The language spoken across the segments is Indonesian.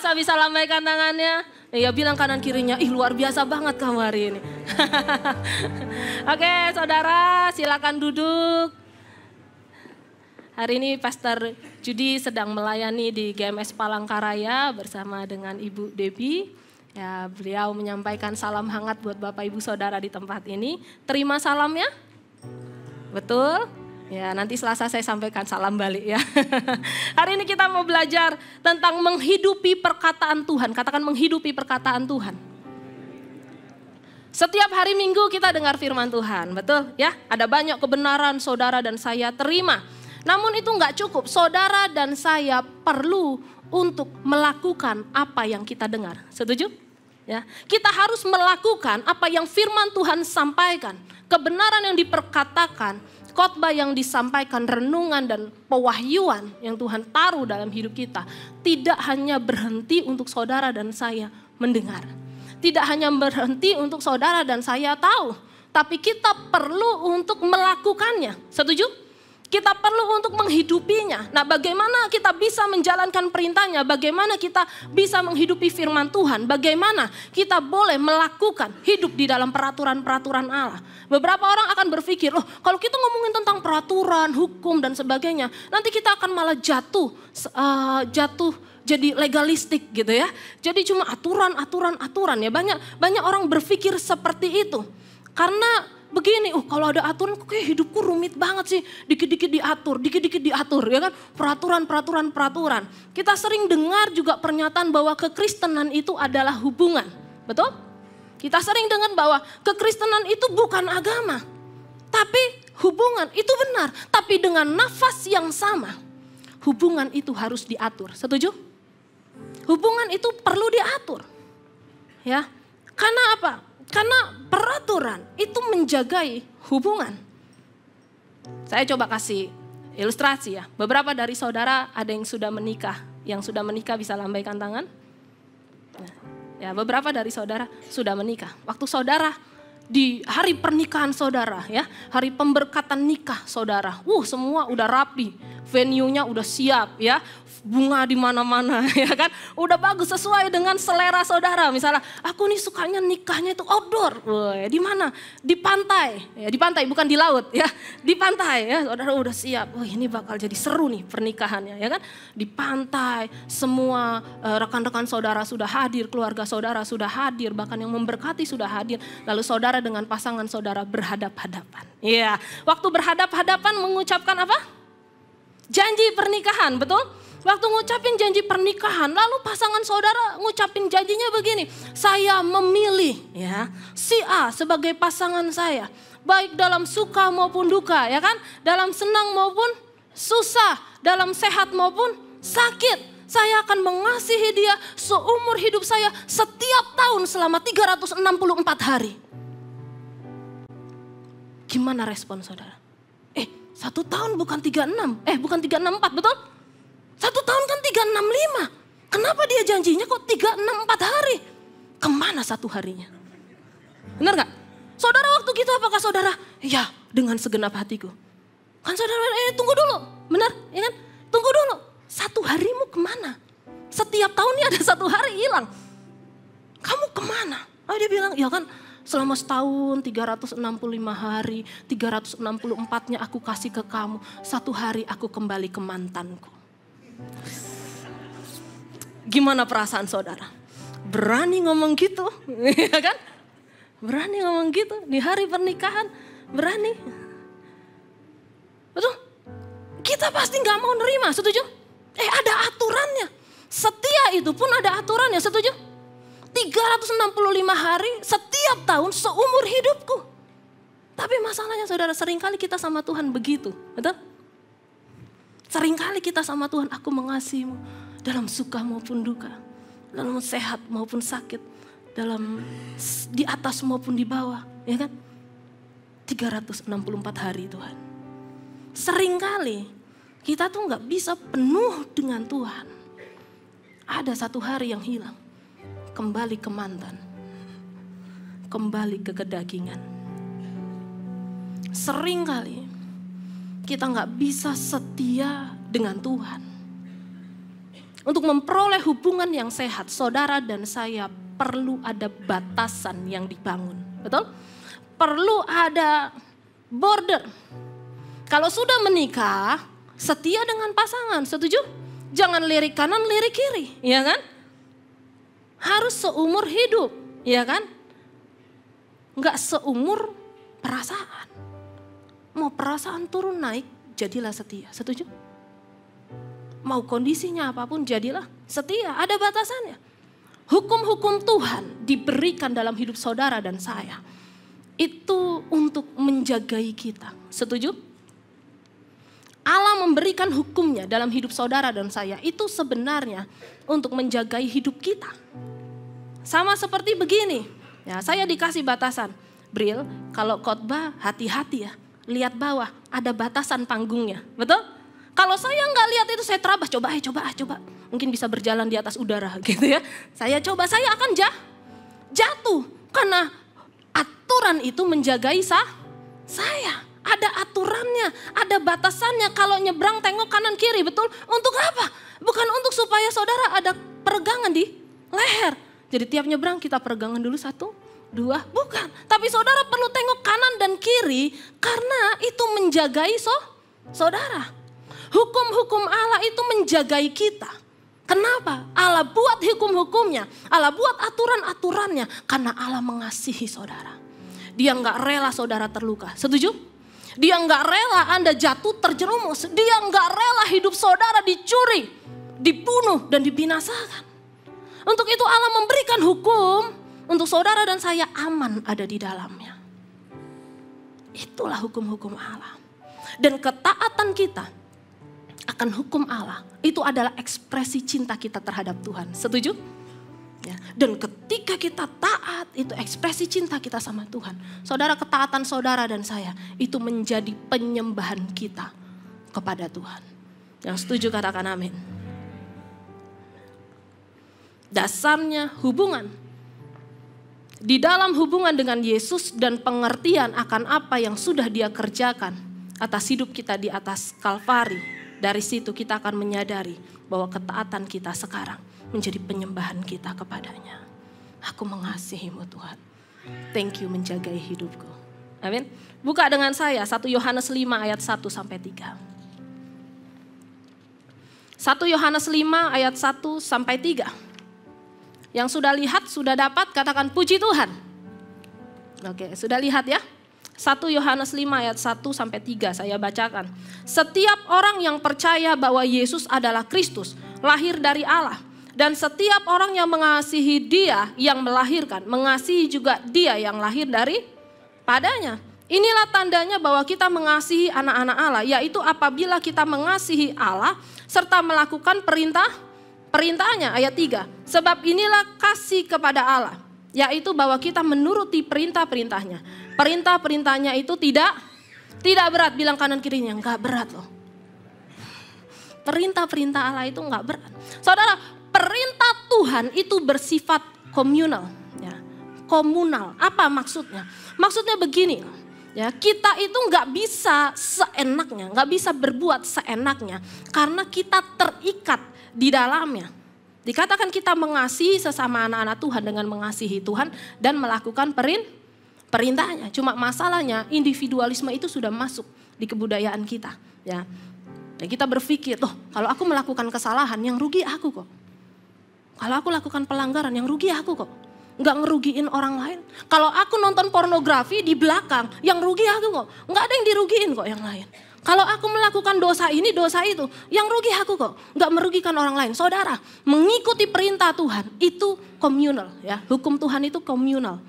biasa bisa lambaikan tangannya? Ya bilang kanan kirinya, ih luar biasa banget kamu hari ini. Oke saudara, silakan duduk. Hari ini Pastor Judi sedang melayani di GMS Palangkaraya bersama dengan Ibu Debbie. Ya, beliau menyampaikan salam hangat buat Bapak Ibu Saudara di tempat ini. Terima salamnya? Betul? Ya, nanti Selasa saya sampaikan salam balik ya. Hari ini kita mau belajar tentang menghidupi perkataan Tuhan. Katakan menghidupi perkataan Tuhan. Setiap hari Minggu kita dengar firman Tuhan, betul ya? Ada banyak kebenaran saudara dan saya terima. Namun itu enggak cukup, saudara dan saya perlu untuk melakukan apa yang kita dengar. Setuju? Ya, kita harus melakukan apa yang firman Tuhan sampaikan. Kebenaran yang diperkatakan, khotbah yang disampaikan, renungan dan pewahyuan yang Tuhan taruh dalam hidup kita. Tidak hanya berhenti untuk saudara dan saya mendengar. Tidak hanya berhenti untuk saudara dan saya tahu. Tapi kita perlu untuk melakukannya. Setuju? Kita perlu untuk menghidupinya. Nah, bagaimana kita bisa menjalankan perintahnya? Bagaimana kita bisa menghidupi firman Tuhan? Bagaimana kita boleh melakukan hidup di dalam peraturan-peraturan Allah? Beberapa orang akan berpikir, loh kalau kita ngomongin tentang peraturan, hukum dan sebagainya, nanti kita akan malah jatuh jadi legalistik gitu ya. Jadi cuma aturan ya. Banyak orang berpikir seperti itu. Karena begini, kalau ada aturan kok kayak hidupku rumit banget sih. Dikit-dikit diatur ya kan. Peraturan. Kita sering dengar juga pernyataan bahwa kekristenan itu adalah hubungan. Betul? Kita sering dengar bahwa kekristenan itu bukan agama. Tapi hubungan itu benar. Tapi dengan nafas yang sama. Hubungan itu harus diatur. Setuju? Hubungan itu perlu diatur. Ya. Karena apa? Karena peraturan itu menjagai hubungan. Saya coba kasih ilustrasi ya. Beberapa dari saudara ada yang sudah menikah. Yang sudah menikah bisa lambaikan tangan. Ya, beberapa dari saudara sudah menikah. Waktu saudara di hari pernikahan saudara ya. Hari pemberkatan nikah saudara. Semua udah rapi. Venue-nya udah siap ya. Bunga di mana-mana ya kan. Udah bagus sesuai dengan selera saudara. Misalnya aku nih sukanya nikahnya itu outdoor. Di mana? Di pantai. Ya, di pantai bukan di laut ya. Di pantai ya. Saudara udah siap. Ini bakal jadi seru nih pernikahannya ya kan. Di pantai semua rekan-rekan saudara sudah hadir. Keluarga saudara sudah hadir. Bahkan yang memberkati sudah hadir. Lalu saudara dengan pasangan saudara berhadap-hadapan. Iya. Waktu berhadap-hadapan mengucapkan apa? Janji pernikahan, betul? Waktu ngucapin janji pernikahan, lalu pasangan saudara ngucapin janjinya begini. Saya memilih ya si A sebagai pasangan saya. Baik dalam suka maupun duka ya kan. Dalam senang maupun susah. Dalam sehat maupun sakit. Saya akan mengasihi dia seumur hidup saya setiap tahun selama 364 hari. Gimana respon saudara? 1 tahun bukan 36, bukan 364 betul? 1 tahun kan 365. Kenapa dia janjinya kok 364 hari? Kemana 1 harinya? Benar gak? Saudara waktu gitu apakah saudara? Ya dengan segenap hatiku. Kan saudara tunggu dulu. Benar? Ya kan? Tunggu dulu. 1 harimu kemana? Setiap tahunnya ada 1 hari hilang. Kamu kemana? Dia bilang ya kan selama setahun 365 hari. 364-nya aku kasih ke kamu. 1 hari aku kembali ke mantanku. Gimana perasaan saudara? Berani ngomong gitu, ya kan? Berani ngomong gitu di hari pernikahan, berani. Betul? Kita pasti nggak mau nerima, setuju? Ada aturannya. Setia itu pun ada aturannya, setuju? 365 hari setiap tahun seumur hidupku. Tapi masalahnya saudara, seringkali kita sama Tuhan begitu, betul? Seringkali kita sama Tuhan, aku mengasihimu dalam suka maupun duka, dalam sehat maupun sakit, dalam di atas maupun di bawah, ya kan? 364 hari Tuhan. Seringkali kita tuh nggak bisa penuh dengan Tuhan. Ada 1 hari yang hilang, kembali ke mantan, kembali ke kedagingan. Seringkali kita nggak bisa setia dengan Tuhan. Untuk memperoleh hubungan yang sehat, saudara dan saya perlu ada batasan yang dibangun. Betul? Perlu ada border. Kalau sudah menikah, setia dengan pasangan, setuju? Jangan lirik kanan, lirik kiri, ya kan? Harus seumur hidup, ya kan? Enggak seumur perasaan. Mau perasaan turun naik, jadilah setia, setuju? Mau kondisinya apapun, jadilah setia, ada batasannya. Hukum-hukum Tuhan diberikan dalam hidup saudara dan saya. Itu untuk menjagai kita, setuju? Allah memberikan hukumnya dalam hidup saudara dan saya. Itu sebenarnya untuk menjagai hidup kita. Sama seperti begini. Ya, saya dikasih batasan. Bril, kalau khotbah hati-hati ya. Lihat bawah, ada batasan panggungnya. Betul? Kalau saya nggak lihat itu, saya terabas. Coba. Mungkin bisa berjalan di atas udara gitu ya. Saya coba, saya akan jatuh. Karena aturan itu menjagai saya. Ada aturannya, ada batasannya. Kalau nyebrang tengok kanan kiri, betul? Untuk apa? Bukan untuk supaya saudara ada peregangan di leher. Jadi tiap nyebrang kita peregangan dulu 1, 2, bukan. Tapi saudara perlu tengok kanan dan kiri karena itu menjagai saudara. Hukum-hukum Allah itu menjagai kita. Kenapa? Allah buat hukum-hukumnya, Allah buat aturan-aturannya karena Allah mengasihi saudara. Dia nggak rela saudara terluka, setuju? Dia nggak rela Anda jatuh terjerumus. Dia nggak rela hidup saudara dicuri, dibunuh dan dibinasakan. Untuk itu Allah memberikan hukum untuk saudara dan saya aman ada di dalamnya. Itulah hukum-hukum Allah. Dan ketaatan kita akan hukum Allah itu adalah ekspresi cinta kita terhadap Tuhan. Setuju? Ya. Dan ketika kita taat, itu ekspresi cinta kita sama Tuhan. Saudara, ketaatan saudara dan saya itu menjadi penyembahan kita kepada Tuhan. Yang setuju katakan amin. Dasarnya hubungan. Di dalam hubungan dengan Yesus dan pengertian akan apa yang sudah Dia kerjakan atas hidup kita di atas Kalvari. Dari situ kita akan menyadari bahwa ketaatan kita sekarang menjadi penyembahan kita kepadanya. Aku mengasihimu Tuhan. Thank you menjagai hidupku. Amin. Buka dengan saya 1 Yohanes 5 ayat 1 sampai 3. 1 Yohanes 5 ayat 1 sampai 3. Yang sudah lihat, sudah dapat, katakan puji Tuhan. Oke, sudah lihat ya. 1 Yohanes 5 ayat 1 sampai 3 saya bacakan. Setiap orang yang percaya bahwa Yesus adalah Kristus, lahir dari Allah. Dan setiap orang yang mengasihi Dia yang melahirkan, mengasihi juga Dia yang lahir dari padanya. Inilah tandanya bahwa kita mengasihi anak-anak Allah, yaitu apabila kita mengasihi Allah serta melakukan perintahnya. Ayat 3, sebab inilah kasih kepada Allah, yaitu bahwa kita menuruti perintah-perintahnya. Perintah-perintahnya itu tidak berat, bilang kanan kirinya, enggak berat loh. Perintah-perintah Allah itu enggak berat. Saudara, perintah Tuhan itu bersifat komunal, ya. Komunal. Apa maksudnya? Maksudnya begini, ya, kita itu nggak bisa seenaknya, nggak bisa berbuat seenaknya, karena kita terikat di dalamnya. Dikatakan kita mengasihi sesama anak-anak Tuhan dengan mengasihi Tuhan dan melakukan perintahnya. Cuma masalahnya individualisme itu sudah masuk di kebudayaan kita, ya. Dan kita berpikir, loh, kalau aku melakukan kesalahan yang rugi aku kok. Kalau aku lakukan pelanggaran yang rugi aku kok. Nggak ngerugiin orang lain. Kalau aku nonton pornografi di belakang yang rugi aku kok. Nggak ada yang dirugiin kok yang lain. Kalau aku melakukan dosa ini, dosa itu, yang rugi aku kok. Nggak merugikan orang lain. Saudara, mengikuti perintah Tuhan itu komunal, ya. Hukum Tuhan itu komunal.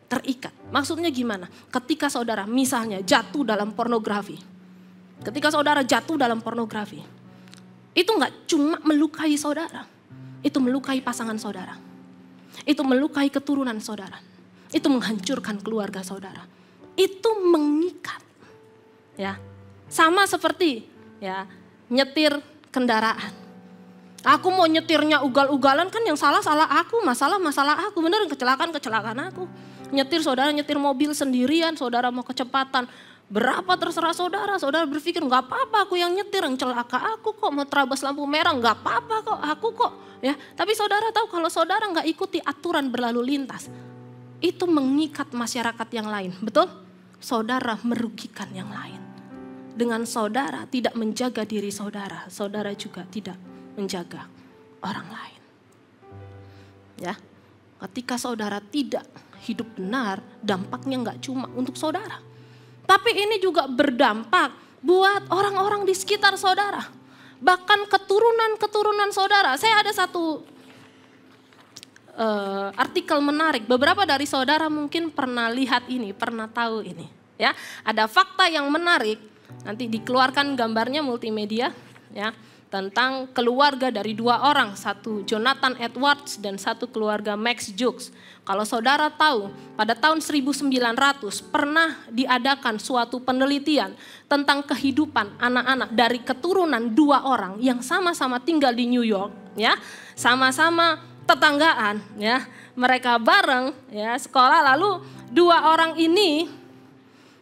Terikat. Maksudnya gimana? Ketika saudara misalnya jatuh dalam pornografi. Ketika saudara jatuh dalam pornografi. Itu nggak cuma melukai saudara. Itu melukai pasangan saudara. Itu melukai keturunan saudara. Itu menghancurkan keluarga saudara. Itu mengikat. Ya. Sama seperti ya nyetir kendaraan. Aku mau nyetirnya ugal-ugalan, kan yang salah aku, masalah aku, bener kecelakaan aku. Nyetir saudara nyetir mobil sendirian, saudara mau kecepatan. Berapa terserah saudara, saudara berpikir nggak apa-apa aku yang nyetir, yang celaka aku kok, mau terabas lampu merah nggak apa-apa kok, aku kok. Ya, tapi saudara tahu kalau saudara nggak ikuti aturan berlalu lintas, itu mengikat masyarakat yang lain, betul? Saudara merugikan yang lain. Dengan saudara tidak menjaga diri saudara, saudara juga tidak menjaga orang lain. Ya, ketika saudara tidak hidup benar, dampaknya nggak cuma untuk saudara. Tapi ini juga berdampak buat orang-orang di sekitar saudara. Bahkan keturunan-keturunan saudara. Saya ada satu artikel menarik. Beberapa dari saudara mungkin pernah lihat ini, pernah tahu ini. Ya, ada fakta yang menarik. Nanti dikeluarkan gambarnya multimedia. Ya, tentang keluarga dari dua orang. Satu Jonathan Edwards dan satu keluarga Max Jukes. Kalau saudara tahu, pada tahun 1900 pernah diadakan suatu penelitian tentang kehidupan anak-anak dari keturunan dua orang yang sama-sama tinggal di New York, ya, sama-sama tetanggaan, ya, mereka bareng, ya, sekolah. Lalu dua orang ini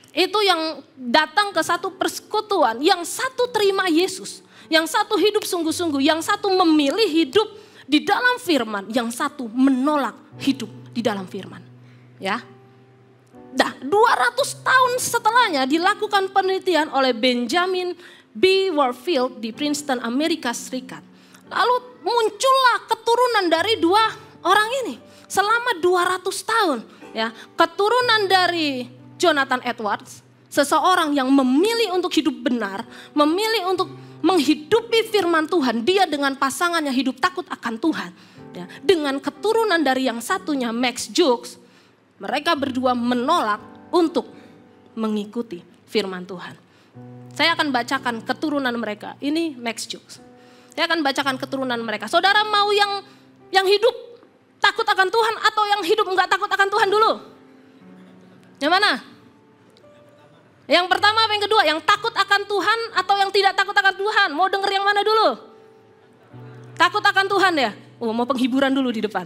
itu yang datang ke satu persekutuan, yang satu terima Yesus, yang satu hidup sungguh-sungguh, yang satu memilih hidup di dalam firman, yang satu menolak hidup di dalam firman. Ya. Dah 200 tahun setelahnya dilakukan penelitian oleh Benjamin B. Warfield di Princeton, Amerika Serikat. Lalu muncullah keturunan dari dua orang ini selama 200 tahun. Ya, keturunan dari Jonathan Edwards, seseorang yang memilih untuk hidup benar, memilih untuk menghidupi firman Tuhan, dia dengan pasangannya hidup takut akan Tuhan. Ya, dengan keturunan dari yang satunya Max Jukes, mereka berdua menolak untuk mengikuti firman Tuhan. Saya akan bacakan keturunan mereka. Ini Max Jukes. Saya akan bacakan keturunan mereka. Saudara mau yang hidup takut akan Tuhan atau yang hidup enggak takut akan Tuhan dulu? Yang mana? Yang pertama apa yang kedua? Yang takut akan Tuhan atau yang tidak takut akan Tuhan? Mau denger yang mana dulu? Takut akan Tuhan ya? Oh, mau penghiburan dulu di depan.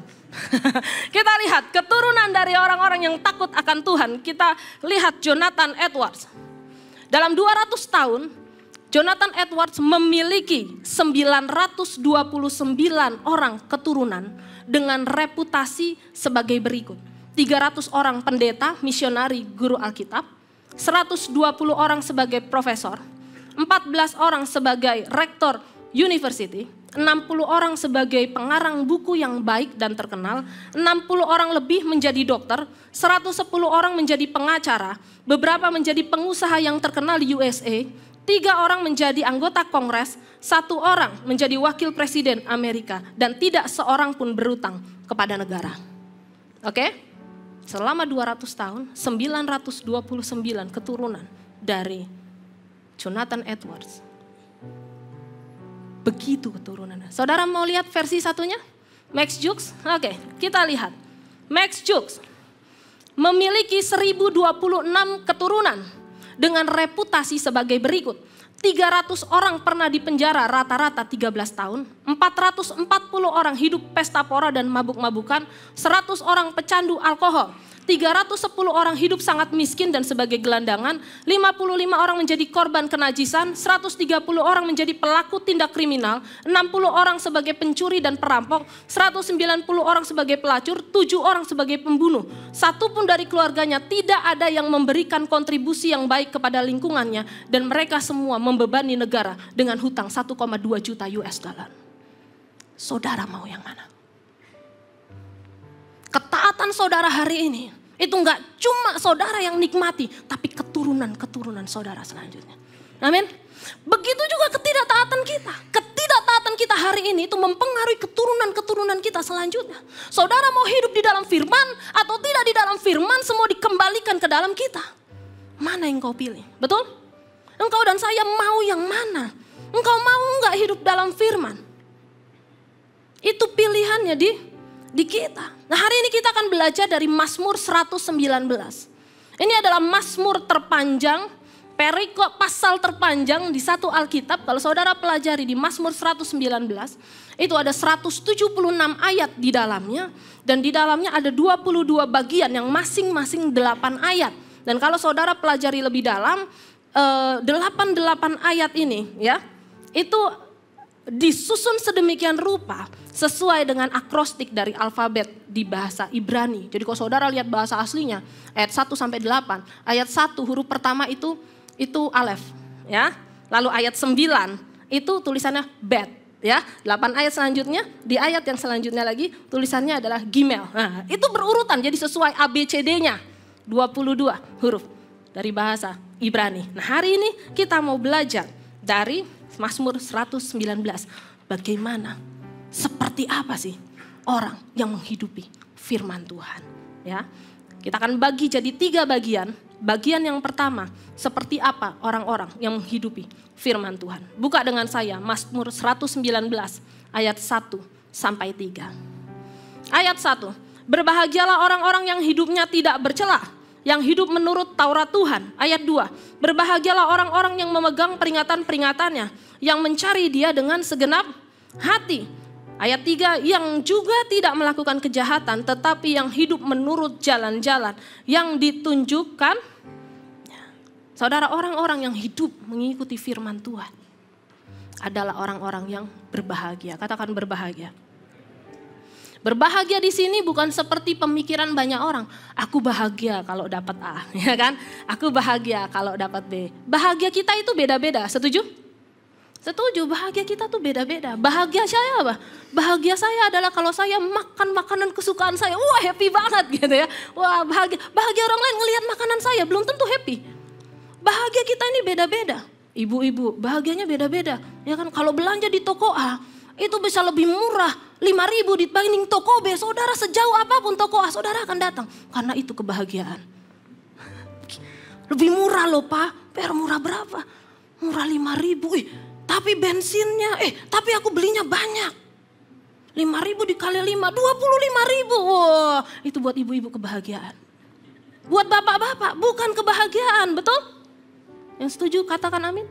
Kita lihat keturunan dari orang-orang yang takut akan Tuhan. Kita lihat Jonathan Edwards. Dalam 200 tahun, Jonathan Edwards memiliki 929 orang keturunan dengan reputasi sebagai berikut. 300 orang pendeta, misionari, guru Alkitab. 120 orang sebagai profesor. 14 orang sebagai rektor university. 60 orang sebagai pengarang buku yang baik dan terkenal, 60 orang lebih menjadi dokter, 110 orang menjadi pengacara, beberapa menjadi pengusaha yang terkenal di USA, 3 orang menjadi anggota Kongres, 1 orang menjadi wakil presiden Amerika, dan tidak seorang pun berutang kepada negara. Oke? Selama 200 tahun, 929 keturunan dari Jonathan Edwards. Begitu keturunannya. Saudara mau lihat versi satunya? Max Jukes? Oke, kita lihat. Max Jukes memiliki 1026 keturunan dengan reputasi sebagai berikut. 300 orang pernah dipenjara rata-rata 13 tahun. 440 orang hidup pesta pora dan mabuk-mabukan. 100 orang pecandu alkohol. 310 orang hidup sangat miskin dan sebagai gelandangan, 55 orang menjadi korban kenajisan, 130 orang menjadi pelaku tindak kriminal, 60 orang sebagai pencuri dan perampok, 190 orang sebagai pelacur, 7 orang sebagai pembunuh. Satu pun dari keluarganya tidak ada yang memberikan kontribusi yang baik kepada lingkungannya dan mereka semua membebani negara dengan hutang 1,2 juta US dollar. Saudara mau yang mana? Ketaatan saudara hari ini itu enggak cuma saudara yang nikmati, tapi keturunan-keturunan saudara selanjutnya. Amin. Begitu juga ketidaktaatan kita. Ketidaktaatan kita hari ini itu mempengaruhi keturunan-keturunan kita selanjutnya. Saudara mau hidup di dalam firman atau tidak di dalam firman, semua dikembalikan ke dalam kita. Mana yang kau pilih? Betul? Engkau dan saya mau yang mana? Engkau mau enggak hidup dalam firman? Itu pilihannya di kita. Nah, hari ini kita akan belajar dari Mazmur 119. Ini adalah Mazmur terpanjang, perikop pasal terpanjang di satu Alkitab. Kalau saudara pelajari di Mazmur 119, itu ada 176 ayat di dalamnya. Dan di dalamnya ada 22 bagian yang masing-masing 8 ayat. Dan kalau saudara pelajari lebih dalam, 88 ayat ini ya, itu disusun sedemikian rupa sesuai dengan akrostik dari alfabet di bahasa Ibrani. Jadi kalau saudara lihat bahasa aslinya, ayat 1 sampai 8, ayat 1 huruf pertama itu alef ya. Lalu ayat 9 itu tulisannya bet ya. 8 ayat selanjutnya, di ayat yang selanjutnya lagi tulisannya adalah gimel. Nah, itu berurutan jadi sesuai ABCD-nya. 22 huruf dari bahasa Ibrani. Nah, hari ini kita mau belajar dari Mazmur 119. Bagaimana, seperti apa sih orang yang menghidupi firman Tuhan ya. Kita akan bagi jadi 3 bagian. Bagian yang pertama, seperti apa orang-orang yang menghidupi firman Tuhan. Buka dengan saya Mazmur 119 ayat 1 sampai 3. Ayat 1, berbahagialah orang-orang yang hidupnya tidak bercela, yang hidup menurut Taurat Tuhan. Ayat 2, berbahagialah orang-orang yang memegang peringatan-peringatannya, yang mencari Dia dengan segenap hati. Ayat 3, yang juga tidak melakukan kejahatan, tetapi yang hidup menurut jalan-jalan yang ditunjukkan. Saudara, orang-orang yang hidup mengikuti firman Tuhan adalah orang-orang yang berbahagia. Katakan berbahagia. Berbahagia di sini bukan seperti pemikiran banyak orang. Aku bahagia kalau dapat A, ya kan? Aku bahagia kalau dapat B. Bahagia kita itu beda-beda, setuju? Setuju, bahagia kita tuh beda-beda. Bahagia saya apa? Bahagia saya adalah kalau saya makan makanan kesukaan saya. Wah, happy banget gitu ya. Wah, bahagia. Bahagia orang lain ngelihat makanan saya belum tentu happy. Bahagia kita ini beda-beda. Ibu-ibu bahagianya beda-beda. Ya kan, kalau belanja di toko A itu bisa lebih murah 5.000 dibanding toko B. Saudara, sejauh apapun toko A, saudara akan datang. Karena itu kebahagiaan. Lebih murah loh Pak. Per murah berapa? Murah 5.000. Tapi bensinnya, tapi aku belinya banyak. 5.000 dikali 5, 25.000. Wow, itu buat ibu-ibu kebahagiaan. Buat bapak-bapak bukan kebahagiaan, betul? Yang setuju katakan amin.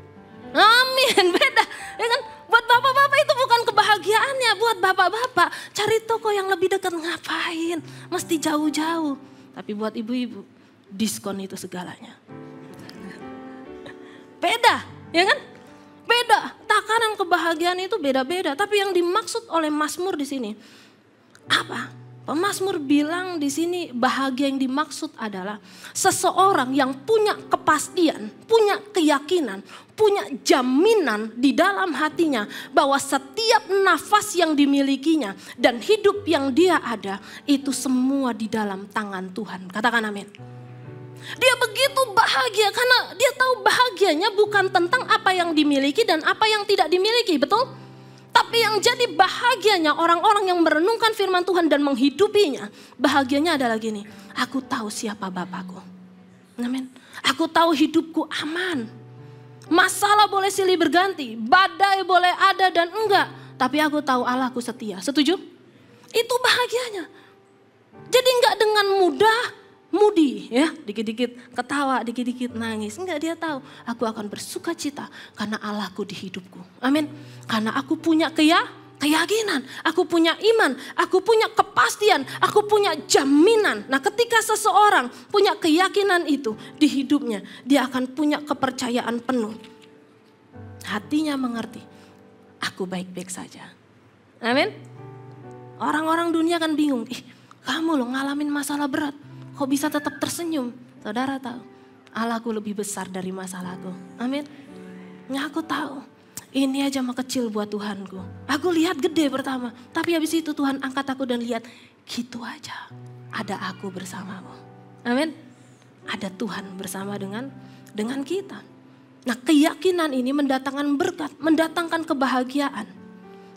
Amin, beda. Ya kan? Buat bapak-bapak itu bukan kebahagiaannya. Buat bapak-bapak cari toko yang lebih dekat ngapain? Mesti jauh-jauh. Tapi buat ibu-ibu diskon itu segalanya. Beda, ya kan? Beda, takaran kebahagiaan itu beda-beda. Tapi yang dimaksud oleh Mazmur di sini apa? Pemazmur bilang di sini bahagia yang dimaksud adalah seseorang yang punya kepastian, punya keyakinan, punya jaminan di dalam hatinya bahwa setiap nafas yang dimilikinya dan hidup yang dia ada itu semua di dalam tangan Tuhan. Katakan amin. Dia begitu bahagia karena dia tahu bahagianya bukan tentang apa yang dimiliki dan apa yang tidak dimiliki, betul? Tapi yang jadi bahagianya orang-orang yang merenungkan firman Tuhan dan menghidupinya, bahagianya adalah gini, aku tahu siapa Bapakku. Amin. Aku tahu hidupku aman. Masalah boleh silih berganti, badai boleh ada dan enggak, tapi aku tahu Allahku setia. Setuju? Itu bahagianya. Jadi enggak dengan mudah mudi ya, dikit-dikit ketawa, dikit-dikit nangis. Enggak, dia tahu aku akan bersuka cita karena Allahku di hidupku. Amin. Karena aku punya keyakinan, aku punya iman, aku punya kepastian, aku punya jaminan. Nah, ketika seseorang punya keyakinan itu di hidupnya, dia akan punya kepercayaan penuh. Hatinya mengerti, aku baik-baik saja. Amin. Orang-orang dunia kan bingung, kamu loh ngalamin masalah berat, kok bisa tetap tersenyum? Saudara tahu, Allahku lebih besar dari masalahku. Amin. Nah, aku tahu, ini aja mah kecil buat Tuhanku. Aku lihat gede pertama, tapi habis itu Tuhan angkat aku dan lihat, gitu aja ada aku bersamamu. Amin. Ada Tuhan bersama dengan kita. Nah, keyakinan ini mendatangkan berkat, mendatangkan kebahagiaan.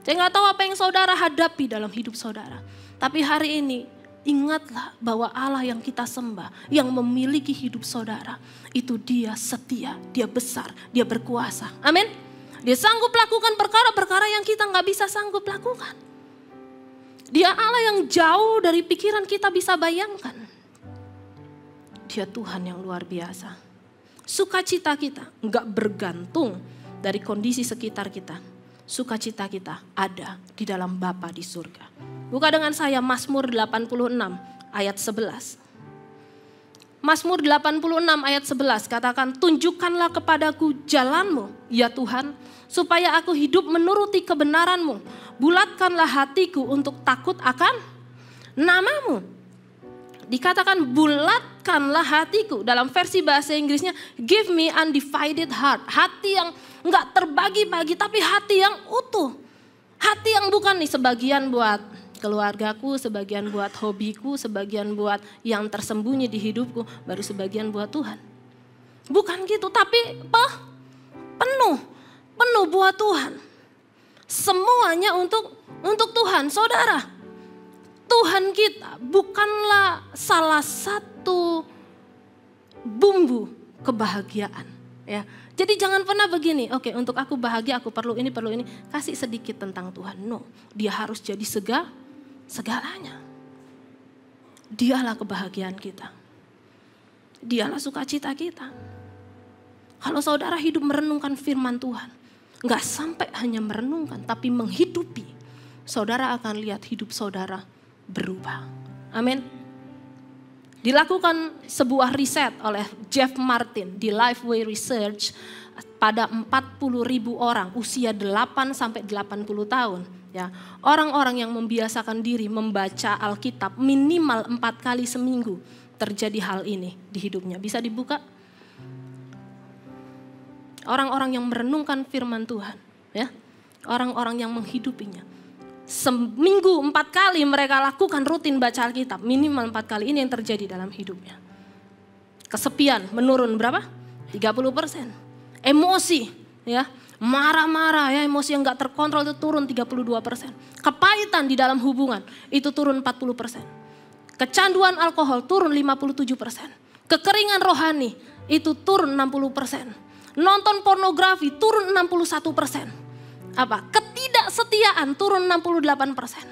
Saya nggak tahu apa yang saudara hadapi dalam hidup saudara, tapi hari ini ingatlah bahwa Allah yang kita sembah, yang memiliki hidup saudara, itu Dia setia, Dia besar, Dia berkuasa. Amin. Dia sanggup lakukan perkara-perkara yang kita nggak bisa sanggup lakukan. Dia Allah yang jauh dari pikiran kita bisa bayangkan. Dia Tuhan yang luar biasa. Sukacita kita nggak bergantung dari kondisi sekitar kita. Sukacita kita ada di dalam Bapa di surga. Buka dengan saya Mazmur 86 ayat 11. Mazmur 86 ayat 11 katakan, tunjukkanlah kepadaku jalanmu ya Tuhan, supaya aku hidup menuruti kebenaranmu. Bulatkanlah hatiku untuk takut akan namamu. Dikatakan bulatkanlah hatiku. Dalam versi bahasa Inggrisnya, give me undivided heart. Hati yang enggak terbagi-bagi tapi hati yang utuh. Hati yang bukan nih sebagian buat keluargaku, sebagian buat hobiku, sebagian buat yang tersembunyi di hidupku, baru sebagian buat Tuhan. Bukan gitu, tapi penuh buat Tuhan. Semuanya untuk Tuhan. Saudara, Tuhan kita bukanlah salah satu bumbu kebahagiaan, ya. Jadi jangan pernah begini, oke, untuk aku bahagia aku perlu ini, kasih sedikit tentang Tuhan. No, dia harus jadi segalanya. Dialah kebahagiaan kita. Dialah sukacita kita. Kalau saudara hidup merenungkan firman Tuhan, nggak sampai hanya merenungkan, tapi menghidupi, saudara akan lihat hidup saudara berubah. Amin. Dilakukan sebuah riset oleh Jeff Martin di Lifeway Research pada 40.000 orang usia 8 sampai 80 tahun. Ya, orang-orang yang membiasakan diri membaca Alkitab minimal 4 kali seminggu, terjadi hal ini di hidupnya. Bisa dibuka? Orang-orang yang merenungkan firman Tuhan, ya, orang-orang yang menghidupinya. Seminggu 4 kali mereka lakukan rutin baca Alkitab, minimal 4 kali. Ini yang terjadi dalam hidupnya. Kesepian menurun berapa? 30%. Emosi, ya, marah-marah, ya, emosi yang gak terkontrol itu turun 32%. Kepahitan di dalam hubungan itu turun 40%. Kecanduan alkohol turun 57%. Kekeringan rohani itu turun 60%. Nonton pornografi turun 61%. Apa? Ketidaksetiaan turun 68%.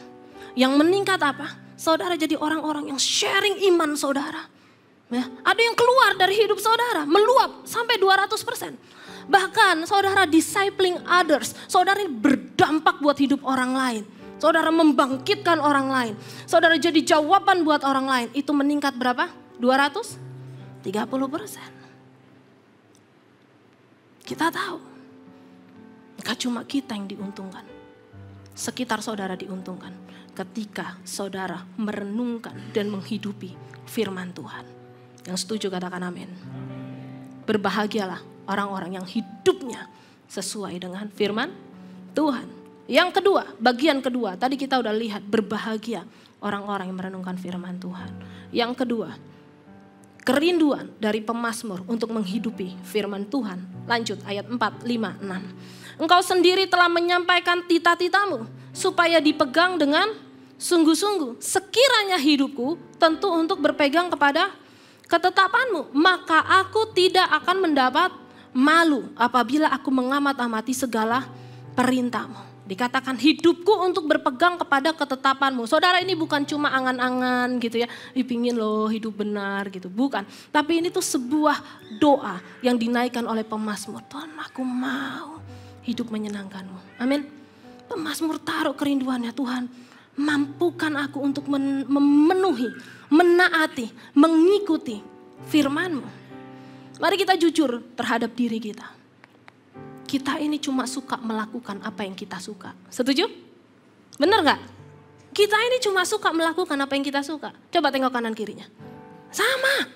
Yang meningkat apa? Saudara jadi orang-orang yang sharing iman saudara. Ya, ada yang keluar dari hidup saudara, meluap sampai 200%. Bahkan saudara discipling others, saudara ini berdampak buat hidup orang lain. Saudara membangkitkan orang lain. Saudara jadi jawaban buat orang lain. Itu meningkat berapa? 230%. Kita tahu. Gak cuma kita yang diuntungkan. Sekitar saudara diuntungkan. Ketika saudara merenungkan dan menghidupi firman Tuhan. Yang setuju katakan amin. Berbahagialah orang-orang yang hidupnya sesuai dengan firman Tuhan. Yang kedua, bagian kedua. Tadi kita udah lihat berbahagia orang-orang yang merenungkan firman Tuhan. Yang kedua, kerinduan dari pemazmur untuk menghidupi firman Tuhan. Lanjut ayat 4, 5, 6. Engkau sendiri telah menyampaikan tita-titamu supaya dipegang dengan sungguh-sungguh. Sekiranya hidupku tentu untuk berpegang kepada ketetapanmu, maka aku tidak akan mendapat malu apabila aku mengamat-amati segala perintahmu. Dikatakan hidupku untuk berpegang kepada ketetapanmu. Saudara, ini bukan cuma angan-angan gitu ya. Dipingin loh hidup benar gitu. Bukan. Tapi ini tuh sebuah doa yang dinaikkan oleh pemazmur. Tuhan, aku mau hidup menyenangkanmu. Amin. Pemazmur taruh kerinduannya, Tuhan, mampukan aku untuk memenuhi, menaati, mengikuti firman-Mu. Mari kita jujur terhadap diri kita. Kita ini cuma suka melakukan apa yang kita suka. Setuju? Benar gak? Kita ini cuma suka melakukan apa yang kita suka. Coba tengok kanan kirinya. Sama.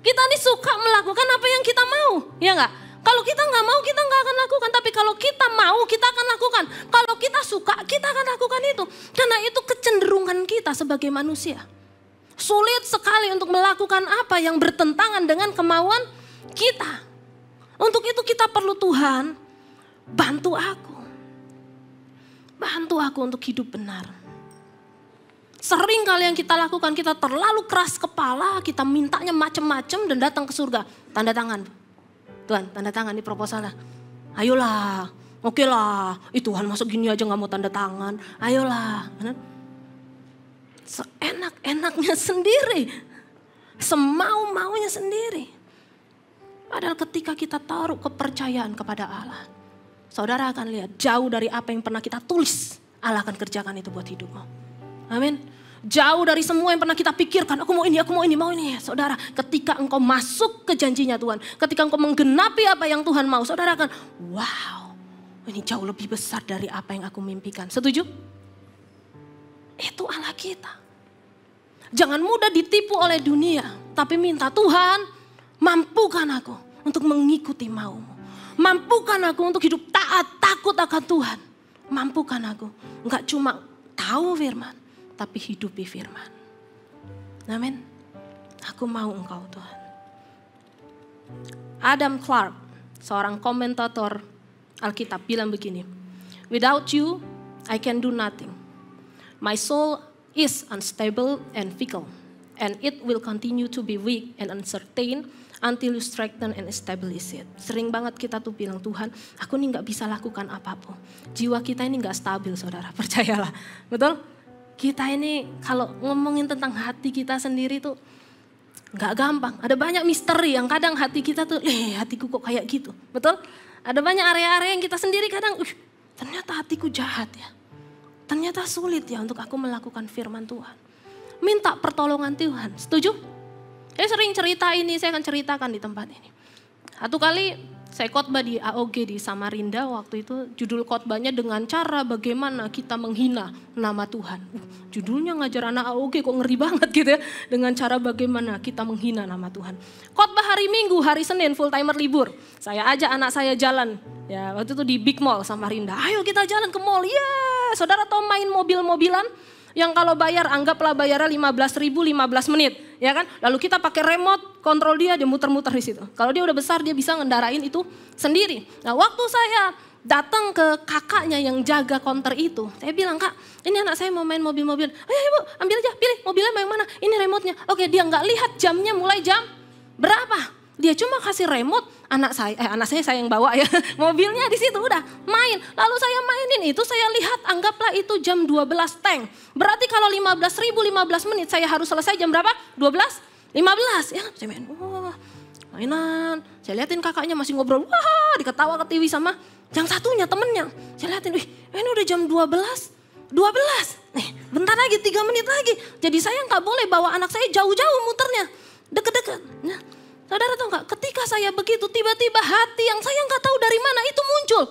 Kita ini suka melakukan apa yang kita mau. Ya gak? Kalau kita gak mau, kita gak akan lakukan. Tapi kalau kita mau, kita akan lakukan. Kalau kita suka, kita akan lakukan itu. Karena itu kecenderungan kita sebagai manusia. Sulit sekali untuk melakukan apa yang bertentangan dengan kemauan kita. Untuk itu kita perlu Tuhan, bantu aku. Bantu aku untuk hidup benar. Sering kali yang kita lakukan, kita terlalu keras kepala, kita mintanya macam-macam dan datang ke surga. Tanda tangan. Tuhan, tanda tangan di proposalnya. Ayolah, oke lah. Tuhan masa gini aja gak mau tanda tangan. Ayolah. Seenak-enaknya sendiri. Semau-maunya sendiri. Padahal ketika kita taruh kepercayaan kepada Allah, saudara akan lihat jauh dari apa yang pernah kita tulis, Allah akan kerjakan itu buat hidupmu. Amin. Jauh dari semua yang pernah kita pikirkan. Aku mau ini, mau ini. Saudara, ketika engkau masuk ke janjinya Tuhan. Ketika engkau menggenapi apa yang Tuhan mau. Saudara akan, wow, ini jauh lebih besar dari apa yang aku mimpikan. Setuju? Itu Allah kita. Jangan mudah ditipu oleh dunia. Tapi minta Tuhan, mampukan aku untuk mengikuti maumu. Mampukan aku untuk hidup taat, takut akan Tuhan. Mampukan aku. Enggak cuma tahu firman, tapi hidupi firman. Amin. Aku mau engkau Tuhan. Adam Clarke, seorang komentator Alkitab bilang begini. Without you, I can do nothing. My soul is unstable and fickle. And it will continue to be weak and uncertain until you strengthen and establish it. Sering banget kita tuh bilang, Tuhan, aku nih gak bisa lakukan apapun. Jiwa kita ini gak stabil, saudara, percayalah. Betul? Kita ini kalau ngomongin tentang hati kita sendiri tuh gak gampang. Ada banyak misteri yang kadang hati kita tuh, hatiku kok kayak gitu. Betul? Ada banyak area-area yang kita sendiri kadang, ternyata hatiku jahat ya. Ternyata sulit ya untuk aku melakukan firman Tuhan. Minta pertolongan Tuhan, setuju? Saya sering cerita ini, saya akan ceritakan di tempat ini. Satu kali saya khotbah di AOG di Samarinda, waktu itu judul khotbahnya dengan cara bagaimana kita menghina nama Tuhan. Judulnya ngajar anak AOG kok ngeri banget gitu ya. Dengan cara bagaimana kita menghina nama Tuhan. Khotbah hari Minggu, hari Senin full timer libur. Saya ajak anak saya jalan, ya waktu itu di Big Mall Samarinda. Ayo kita jalan ke mall, saudara tahu main mobil-mobilan? Yang kalau bayar, anggaplah bayarnya 15.000 15 menit, ya kan? Lalu kita pakai remote, kontrol dia muter-muter di situ. Kalau dia udah besar, dia bisa ngendarain itu sendiri. Nah, waktu saya datang ke kakaknya yang jaga counter itu, saya bilang, Kak, ini anak saya mau main mobil-mobil. Ayo ibu, ambil aja, pilih mobilnya yang mana? Ini remote-nya. Oke, dia nggak lihat jamnya mulai jam berapa. Dia cuma kasih remote, anak saya yang bawa ya, mobilnya di situ udah main. Lalu saya mainin itu, saya lihat anggaplah itu jam 12 tank. Berarti kalau 15.000 15 menit saya harus selesai jam berapa? 12? 15 ya. Saya main, mainan. Saya liatin kakaknya masih ngobrol, diketawa ke TV sama yang satunya temennya. Saya liatin, ini udah jam 12. Nih, bentar lagi 3 menit lagi. Jadi saya nggak boleh bawa anak saya jauh-jauh muternya. Deket-deket. Nah, saudara tahu nggak? Ketika saya begitu, tiba-tiba hati yang saya nggak tahu dari mana itu muncul.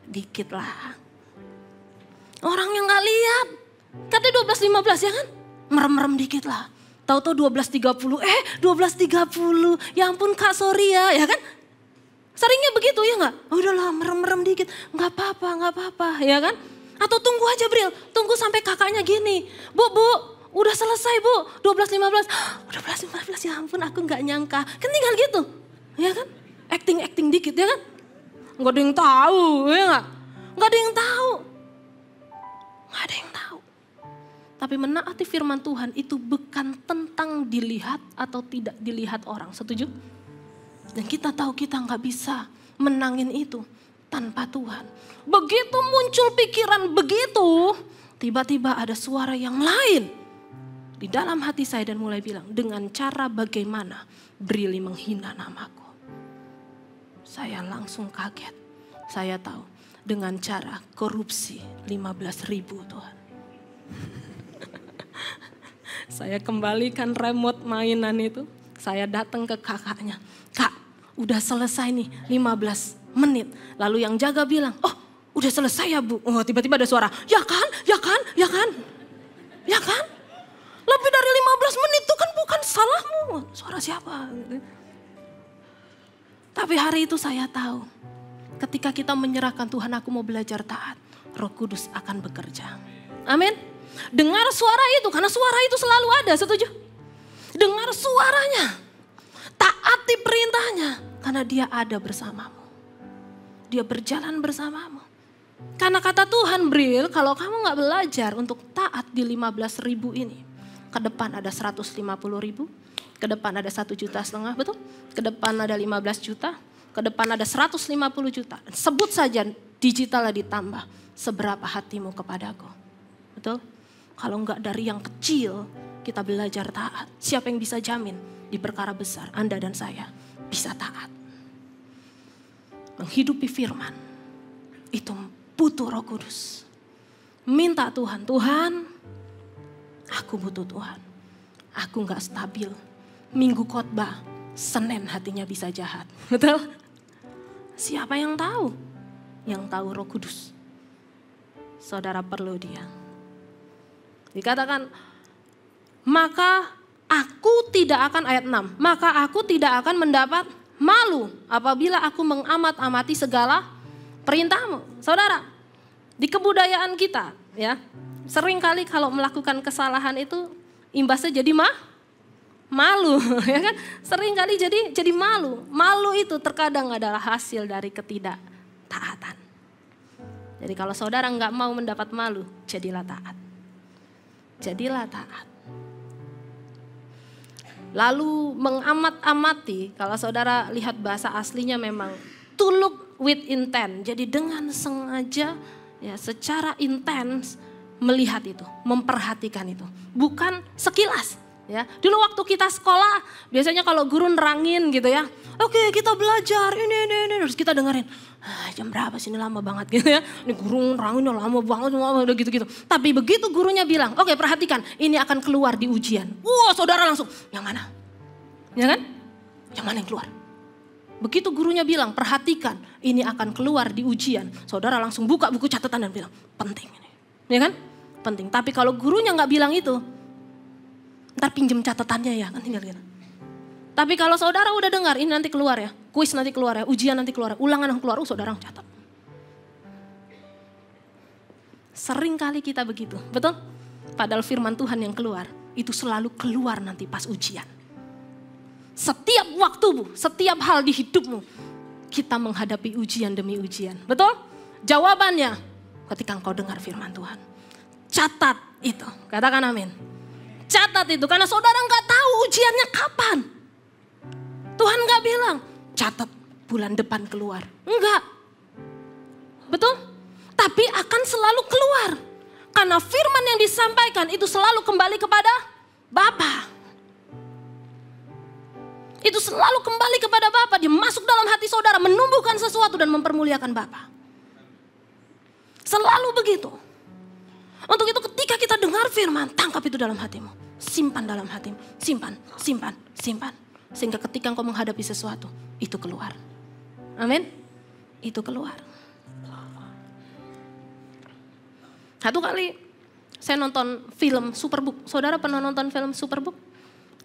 Dikit lah. Orang yang nggak lihat. Katanya 12.15 ya kan? Merem-merem dikit lah. Tahu-tahu 12.30. 12.30. Ya ampun Kak, sorry ya kan? Seringnya begitu ya nggak? Udahlah merem-merem dikit. Nggak apa-apa ya kan? Atau tunggu aja Bril. Tunggu sampai kakaknya gini. Bu. Udah selesai Bu, 12.15. 12.15 ya ampun aku gak nyangka. Kan tinggal gitu, ya kan? Acting dikit ya kan? Gak ada yang tahu, ya gak? Gak ada yang tahu. Tapi menaati firman Tuhan itu bukan tentang dilihat atau tidak dilihat orang, setuju? Dan kita tahu kita gak bisa menangin itu tanpa Tuhan. Begitu muncul pikiran begitu, tiba-tiba ada suara yang lain di dalam hati saya dan mulai bilang, dengan cara bagaimana Brili menghina namaku. Saya langsung kaget. Saya tahu dengan cara korupsi 15.000 Tuhan. Saya kembalikan remote mainan itu. Saya datang ke kakaknya. Kak, udah selesai nih 15 menit. Lalu yang jaga bilang, udah selesai ya Bu. Tiba-tiba ada suara, ya kan? Lebih dari 15 menit itu kan bukan salahmu. Suara siapa? Tapi hari itu saya tahu. Ketika kita menyerahkan Tuhan, aku mau belajar taat. Roh Kudus akan bekerja. Amin. Dengar suara itu, karena suara itu selalu ada, setuju? Dengar suaranya. Taati perintahnya. Karena dia ada bersamamu. Dia berjalan bersamamu. Karena kata Tuhan, Bril, kalau kamu gak belajar untuk taat di 15.000 ini. Ke depan ada 150.000, ke depan ada 1,5 juta, betul? Ke depan ada 15 juta, ke depan ada 150 juta. Sebut saja digitalnya ditambah, seberapa hatimu kepadaku. Betul? Kalau enggak dari yang kecil, kita belajar taat. Siapa yang bisa jamin di perkara besar, Anda dan saya bisa taat. Menghidupi firman, itu butuh Roh Kudus. Minta Tuhan, Aku butuh Tuhan. Aku gak stabil. Minggu khotbah, Senin hatinya bisa jahat. Betul? Siapa yang tahu? Yang tahu Roh Kudus. Saudara perlu dia. Dikatakan, maka aku tidak akan, ayat 6, maka aku tidak akan mendapat malu apabila aku mengamat-amati segala perintahmu. Saudara, di kebudayaan kita ya, seringkali kalau melakukan kesalahan itu imbasnya jadi malu, ya kan? Seringkali jadi malu. Malu itu terkadang adalah hasil dari ketidaktaatan. Jadi kalau saudara nggak mau mendapat malu, jadilah taat. Jadilah taat. Lalu mengamat-amati, kalau saudara lihat bahasa aslinya memang to look with intent. Jadi dengan sengaja, ya secara intens melihat itu, memperhatikan itu. Bukan sekilas. Ya, dulu waktu kita sekolah, biasanya kalau guru nerangin gitu ya, oke kita belajar ini, terus kita dengerin, jam berapa sih ini lama banget gitu ya, ini guru neranginnya lama banget, udah gitu-gitu. Tapi begitu gurunya bilang, oke perhatikan, ini akan keluar di ujian. Wah saudara langsung, yang mana? Ya kan? Yang mana yang keluar? Begitu gurunya bilang, perhatikan, ini akan keluar di ujian. Saudara langsung buka buku catatan dan bilang, penting ini. Ya kan? Penting, tapi kalau gurunya nggak bilang itu, ntar pinjem catatannya ya, kan tinggal gitu. Tapi kalau saudara udah dengar, ini nanti keluar ya, kuis nanti keluar ya, ujian nanti keluar ya, ulangan yang keluar, saudara catat. Sering kali kita begitu, betul? Padahal firman Tuhan yang keluar, itu selalu keluar nanti pas ujian. Setiap waktumu, setiap hal di hidupmu, kita menghadapi ujian demi ujian, betul? Jawabannya, ketika engkau dengar firman Tuhan, catat itu, katakan amin. Catat itu, karena saudara nggak tahu ujiannya kapan. Tuhan nggak bilang, catat bulan depan keluar. Enggak. Betul? Tapi akan selalu keluar. Karena firman yang disampaikan itu selalu kembali kepada Bapa. Itu selalu kembali kepada Bapa. Dia masuk dalam hati saudara, menumbuhkan sesuatu dan mempermuliakan Bapa. Selalu begitu. Untuk itu ketika kita dengar firman, tangkap itu dalam hatimu. Simpan dalam hatimu, simpan. Sehingga ketika engkau menghadapi sesuatu, itu keluar. Amin. Itu keluar. Satu kali saya nonton film Superbook. Saudara pernah nonton film Superbook?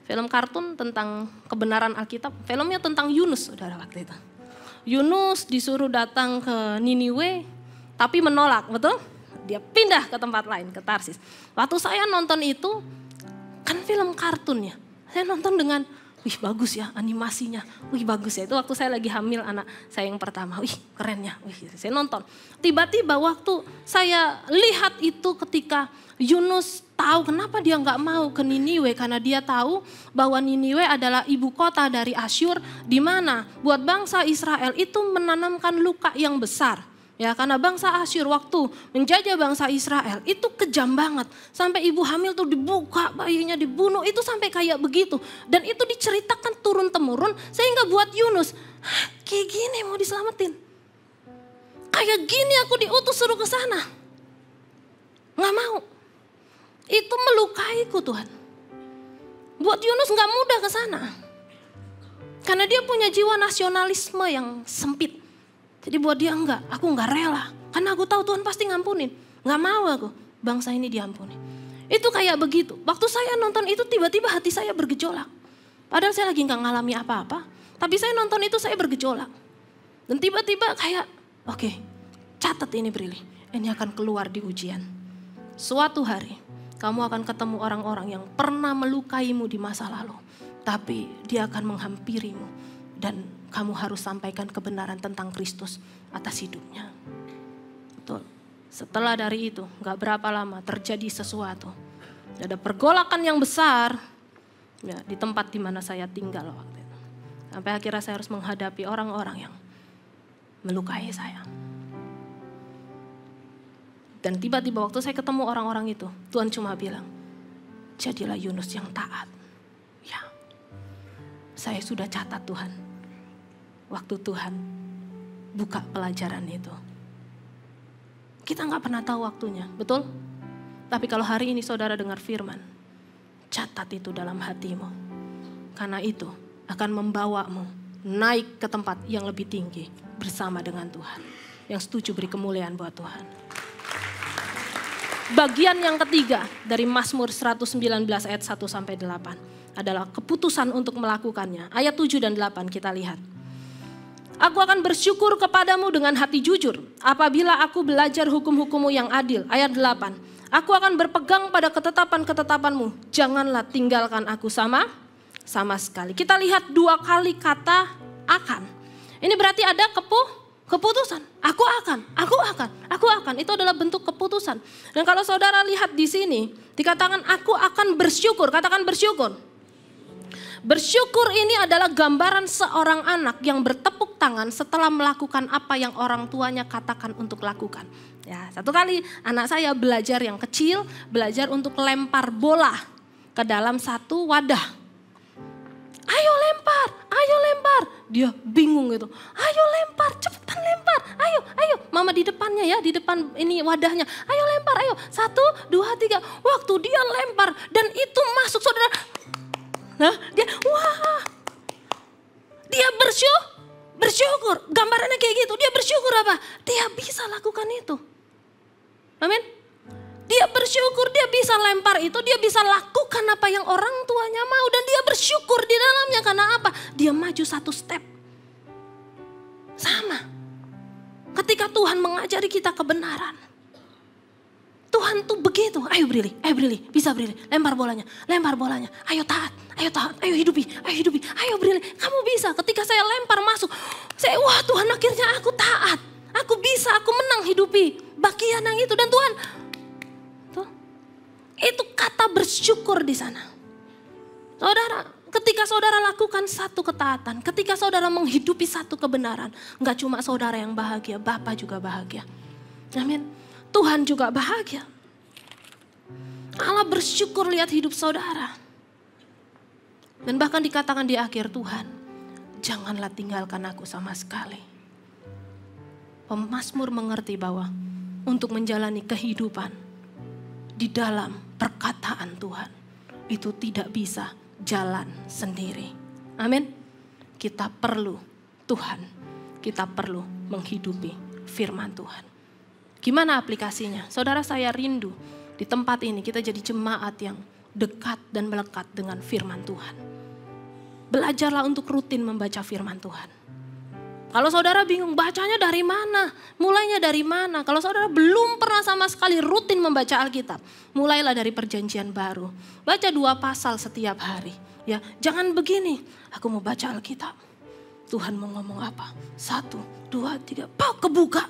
Film kartun tentang kebenaran Alkitab. Filmnya tentang Yunus, saudara, waktu itu. Yunus disuruh datang ke Niniwe, tapi menolak, betul? Dia pindah ke tempat lain, ke Tarsis. Waktu saya nonton itu, kan film kartunnya, saya nonton dengan, wih bagus ya animasinya, wih bagus ya. Itu waktu saya lagi hamil anak saya yang pertama, wih keren ya, wih saya nonton. Tiba-tiba waktu saya lihat itu ketika Yunus tahu kenapa dia nggak mau ke Niniwe, karena dia tahu bahwa Niniwe adalah ibu kota dari Asyur, di mana buat bangsa Israel itu menanamkan luka yang besar. Ya, karena bangsa Asyur waktu menjajah bangsa Israel itu kejam banget. Sampai ibu hamil tuh dibuka, bayinya dibunuh, itu sampai kayak begitu. Dan itu diceritakan turun-temurun sehingga buat Yunus, kayak gini mau diselamatin. Kayak gini aku diutus suruh ke sana. Nggak mau. Itu melukaiku Tuhan. Buat Yunus nggak mudah ke sana. Karena dia punya jiwa nasionalisme yang sempit. Jadi buat dia enggak, aku enggak rela. Karena aku tahu Tuhan pasti ngampunin. Enggak mau aku, bangsa ini diampuni. Itu kayak begitu. Waktu saya nonton itu tiba-tiba hati saya bergejolak. Padahal saya lagi enggak ngalami apa-apa. Tapi saya nonton itu saya bergejolak. Dan tiba-tiba kayak, oke, catat ini Brili. Ini akan keluar di ujian. Suatu hari, kamu akan ketemu orang-orang yang pernah melukaimu di masa lalu. Tapi dia akan menghampirimu. Dan kamu harus sampaikan kebenaran tentang Kristus atas hidupnya. Betul. Setelah dari itu, gak berapa lama terjadi sesuatu. Ada pergolakan yang besar ya, di tempat di mana saya tinggal waktu itu. Sampai akhirnya saya harus menghadapi orang-orang yang melukai saya. Dan tiba-tiba waktu saya ketemu orang-orang itu, Tuhan cuma bilang, jadilah Yunus yang taat. Ya, saya sudah catat Tuhan. Waktu Tuhan buka pelajaran itu. Kita gak pernah tahu waktunya, betul? Tapi kalau hari ini saudara dengar firman, Catat itu dalam hatimu. Karena itu akan membawamu naik ke tempat yang lebih tinggi bersama dengan Tuhan. Yang setuju beri kemuliaan buat Tuhan. Bagian yang ketiga dari Mazmur 119 ayat 1 sampai 8 adalah keputusan untuk melakukannya. Ayat 7 dan 8 kita lihat. Aku akan bersyukur kepadamu dengan hati jujur apabila aku belajar hukum-hukum-Mu yang adil. Ayat 8. Aku akan berpegang pada ketetapan-ketetapan-Mu. Janganlah tinggalkan aku sama sekali. Kita lihat 2 kali kata akan. Ini berarti ada keputusan. Aku akan. Itu adalah bentuk keputusan. Dan kalau saudara lihat di sini, dikatakan aku akan bersyukur. Katakan bersyukur. Bersyukur ini adalah gambaran seorang anak yang bertepuk tangan setelah melakukan apa yang orang tuanya katakan untuk lakukan. Ya, satu kali anak saya belajar yang kecil, belajar untuk lempar bola ke dalam satu wadah. Ayo lempar. Dia bingung gitu. Ayo lempar, cepetan lempar. Ayo. Mama di depannya ya, di depan ini wadahnya. Ayo lempar, ayo. 1, 2, 3. Waktu dia lempar dan itu masuk saudara. Nah, dia bersyukur. Gambarannya kayak gitu. Dia bersyukur apa? Dia bisa lakukan itu. Amin. Dia bersyukur, dia bisa lempar itu, dia bisa lakukan apa yang orang tuanya mau. Dan dia bersyukur di dalamnya karena apa? Dia maju 1 step. Sama. Ketika Tuhan mengajari kita kebenaran. Tuhan tuh begitu. Ayo Brili, bisa Brili. Lempar bolanya. Ayo taat, ayo hidupi. Ayo Brili, kamu bisa. Ketika saya lempar masuk, wah Tuhan akhirnya aku taat. Aku bisa, aku menang hidupi bagian yang itu. Dan Tuhan, itu kata bersyukur di sana. Saudara, ketika saudara lakukan satu ketaatan, ketika saudara menghidupi satu kebenaran, enggak cuma saudara yang bahagia, Bapa juga bahagia. Amin. Tuhan juga bahagia. Allah bersyukur lihat hidup saudara. Dan bahkan dikatakan di akhir, Tuhan, janganlah tinggalkan aku sama sekali. Pemazmur mengerti bahwa untuk menjalani kehidupan di dalam perkataan Tuhan itu tidak bisa jalan sendiri. Amin. Kita perlu Tuhan. Kita perlu menghidupi firman Tuhan. Gimana aplikasinya? Saudara, saya rindu di tempat ini kita jadi jemaat yang dekat dan melekat dengan firman Tuhan. Belajarlah untuk rutin membaca firman Tuhan. Kalau saudara bingung bacanya dari mana, mulainya dari mana? Kalau saudara belum pernah sama sekali rutin membaca Alkitab, mulailah dari Perjanjian Baru. Baca 2 pasal setiap hari. Ya, jangan begini, aku mau baca Alkitab. Tuhan mau ngomong apa? 1, 2, 3, kebuka.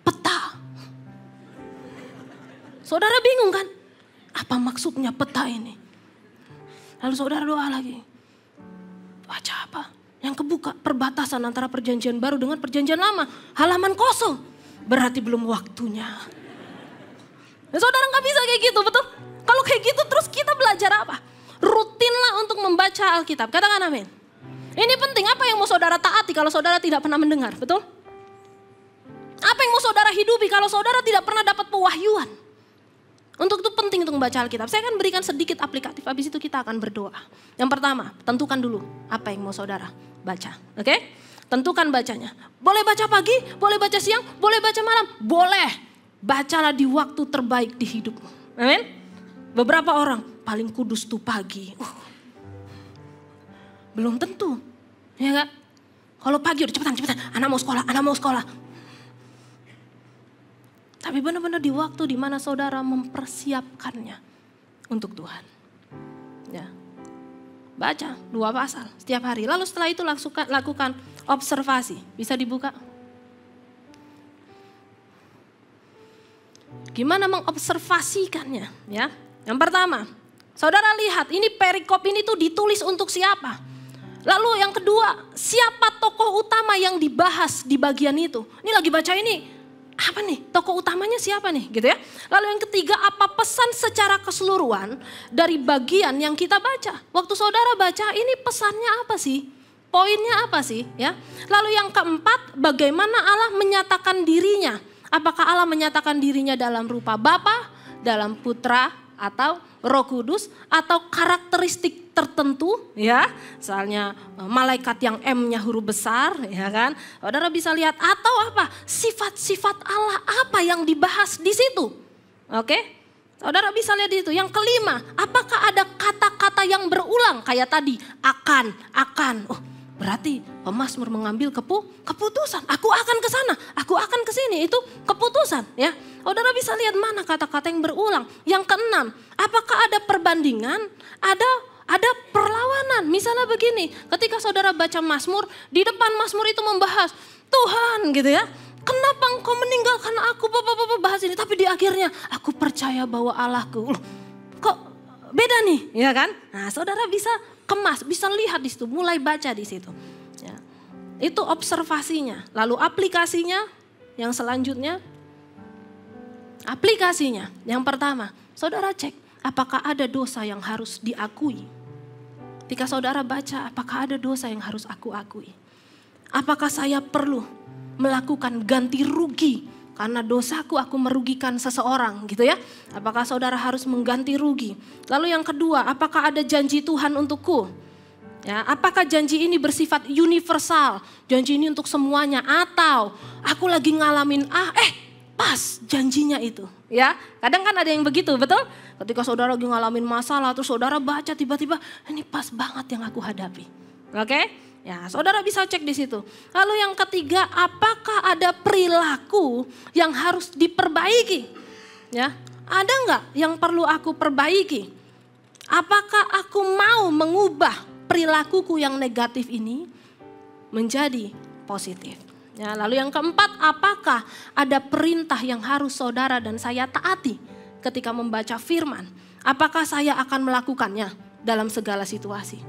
Peta. Saudara bingung kan? Apa maksudnya peta ini? Lalu saudara doa lagi. Baca apa? Yang kebuka perbatasan antara Perjanjian Baru dengan Perjanjian Lama. Halaman kosong. Berarti belum waktunya. Dan saudara gak bisa kayak gitu, betul? Kalau kayak gitu terus kita belajar apa? Rutinlah untuk membaca Alkitab. Katakan amin. Ini penting, apa yang mau saudara taati kalau saudara tidak pernah mendengar, betul? Apa yang mau saudara hidupi kalau saudara tidak pernah dapat pewahyuan? Untuk itu penting untuk membaca Alkitab. Saya akan berikan sedikit aplikatif, habis itu kita akan berdoa. Yang pertama, tentukan dulu apa yang mau saudara baca. Oke? Tentukan bacanya. Boleh baca pagi, boleh baca siang, boleh baca malam. Boleh. Bacalah di waktu terbaik di hidupmu. Amin? Beberapa orang paling kudus tuh pagi. Belum tentu. Ya enggak? Kalau pagi udah cepetan. Anak mau sekolah. Tapi benar-benar di waktu di mana saudara mempersiapkannya untuk Tuhan. Ya. Baca 2 pasal setiap hari. Lalu setelah itu lakukan observasi. Bisa dibuka? Gimana mengobservasikannya? Ya. Yang pertama, saudara lihat ini perikop ini tuh ditulis untuk siapa? Lalu yang kedua, siapa tokoh utama yang dibahas di bagian itu? Ini lagi baca ini. Apa nih? Tokoh utamanya siapa nih? Gitu ya. Lalu yang ketiga, apa pesan secara keseluruhan dari bagian yang kita baca? Waktu saudara baca ini pesannya apa sih? Poinnya apa sih? Ya. Lalu yang keempat, bagaimana Allah menyatakan dirinya? Apakah Allah menyatakan dirinya dalam rupa Bapa, dalam Putra, atau Roh Kudus atau karakteristik tertentu ya. Misalnya malaikat yang M-nya huruf besar ya kan. Saudara bisa lihat atau apa? Sifat-sifat Allah apa yang dibahas di situ. Oke? Saudara bisa lihat di situ. Yang kelima, apakah ada kata-kata yang berulang kayak tadi? Akan. Oh, berarti pemazmur mengambil keputusan. Aku akan ke sana, aku akan ke sini. Itu keputusan ya. Saudara bisa lihat mana kata-kata yang berulang. Yang keenam, apakah ada perbandingan? Ada perlawanan. Misalnya begini, ketika saudara baca Mazmur, di depan Mazmur itu membahas Tuhan gitu ya. Kenapa engkau meninggalkan aku, bahas ini. Tapi di akhirnya aku percaya bahwa Allahku. Kok beda nih, ya kan? Nah, saudara bisa kemas, bisa lihat di situ, mulai baca di situ. Ya. Itu observasinya. Lalu aplikasinya, yang selanjutnya. Aplikasinya, yang pertama, saudara cek apakah ada dosa yang harus diakui. Ketika saudara baca, apakah ada dosa yang harus aku akui? Apakah saya perlu melakukan ganti rugi karena dosaku aku merugikan seseorang gitu ya. Apakah saudara harus mengganti rugi? Lalu yang kedua, apakah ada janji Tuhan untukku? Ya, apakah janji ini bersifat universal? Janji ini untuk semuanya atau aku lagi ngalamin pas janjinya itu. Ya, kadang kan ada yang begitu, betul? Ketika saudara lagi ngalamin masalah terus saudara baca tiba-tiba ini pas banget yang aku hadapi. Oke? Ya, saudara bisa cek di situ. Lalu yang ketiga, apakah ada perilaku yang harus diperbaiki? Ya, ada nggak yang perlu aku perbaiki? Apakah aku mau mengubah perilakuku yang negatif ini menjadi positif? Ya, lalu yang keempat, apakah ada perintah yang harus saudara dan saya taati ketika membaca firman? Apakah saya akan melakukannya dalam segala situasi?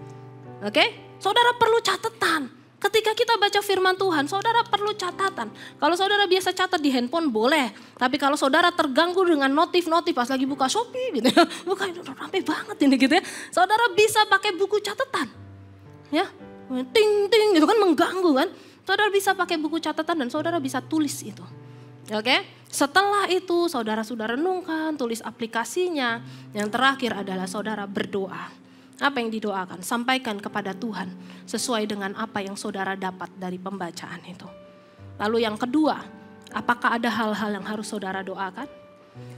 Oke? Saudara perlu catatan. Ketika kita baca firman Tuhan, saudara perlu catatan. Kalau saudara biasa catat di handphone boleh. Tapi kalau saudara terganggu dengan notif-notif pas lagi buka Shopee gitu ya. Buka itu rame banget ini gitu ya. Saudara bisa pakai buku catatan. Ya, ting-ting itu kan mengganggu kan. Saudara bisa pakai buku catatan dan saudara bisa tulis itu. Oke? Setelah itu saudara sudah renungkan, tulis aplikasinya. Yang terakhir adalah saudara berdoa. Apa yang didoakan? Sampaikan kepada Tuhan sesuai dengan apa yang saudara dapat dari pembacaan itu. Lalu yang kedua, apakah ada hal-hal yang harus saudara doakan?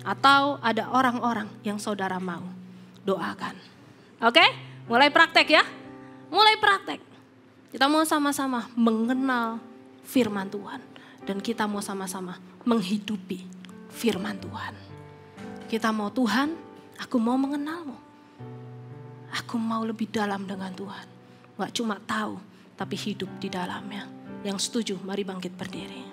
Atau ada orang-orang yang saudara mau doakan? Oke? Mulai praktek ya. Mulai praktek. Kita mau sama-sama mengenal firman Tuhan. Dan kita mau sama-sama menghidupi firman Tuhan. Kita mau Tuhan, aku mau mengenalmu. Aku mau lebih dalam dengan Tuhan. Gak cuma tahu, tapi hidup di dalamnya. Yang setuju, mari bangkit berdiri.